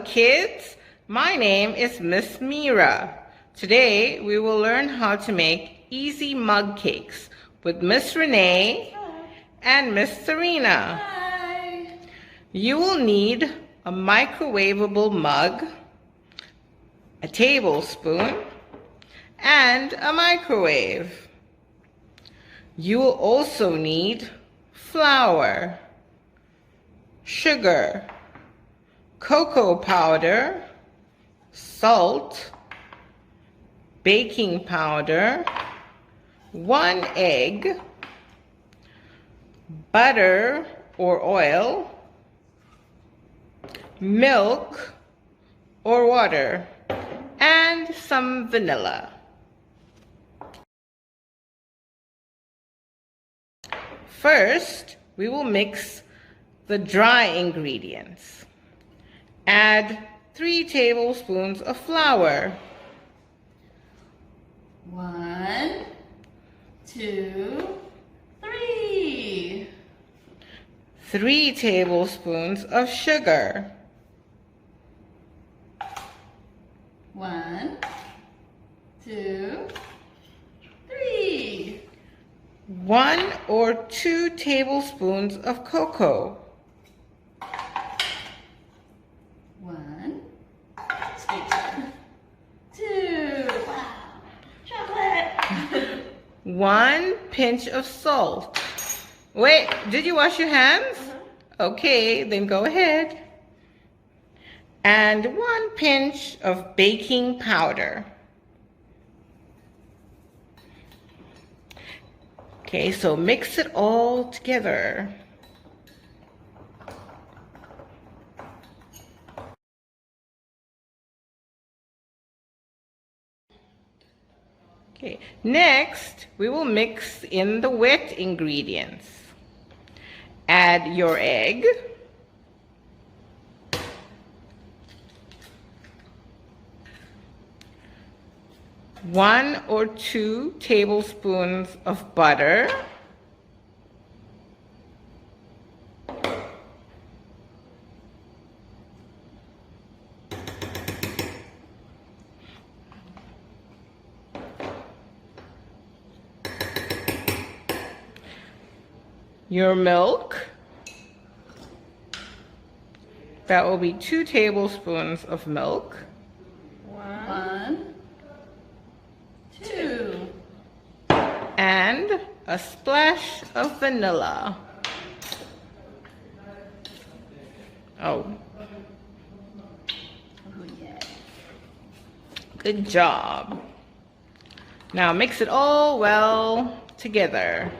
kids. My name is Miss Mira. Today we will learn how to make easy mug cakes with Miss Renee and Miss Serena. Hi. You will need a microwavable mug, a tablespoon, and a microwave. You will also need flour, sugar, cocoa powder, salt, baking powder, 1 egg, butter or oil, milk or water, and some vanilla. First, we will mix the dry ingredients. Add 3 tablespoons of flour. 1, 2, 3. 3 tablespoons of sugar. 1, 2, 3. 1 or 2 tablespoons of cocoa. 1, 2. Wow. Chocolate. 1 pinch of salt. Wait, did you wash your hands? Okay, then go ahead. And 1 pinch of baking powder. Okay, so mix it all together. Okay, next we will mix in the wet ingredients. Add your egg, one or 2 tablespoons of butter, your milk, that will be 2 tablespoons of milk, 1, 2. and a splash of vanilla. Oh, Oh, yeah. good job. Now mix it all well together.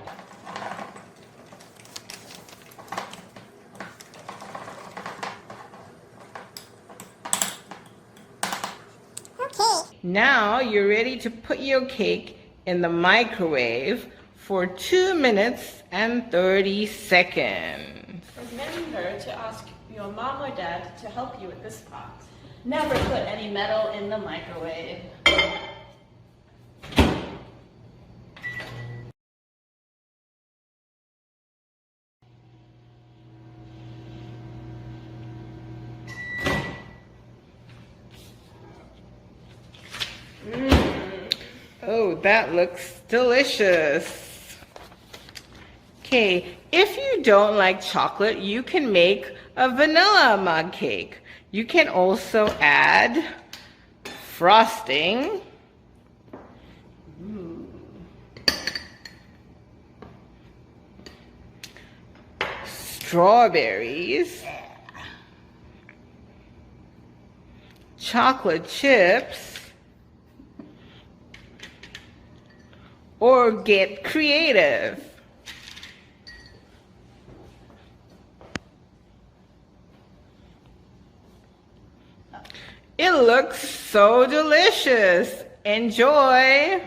Now you're ready to put your cake in the microwave for 2 minutes and 30 seconds. Remember to ask your mom or dad to help you with this part. Never put any metal in the microwave. Oh, that looks delicious. Okay, if you don't like chocolate, you can make a vanilla mug cake. You can also add frosting, strawberries, chocolate chips, or get creative. It looks so delicious. Enjoy.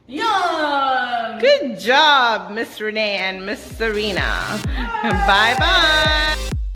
Yum! Good job, Miss Renee and Miss Serena. Bye-bye.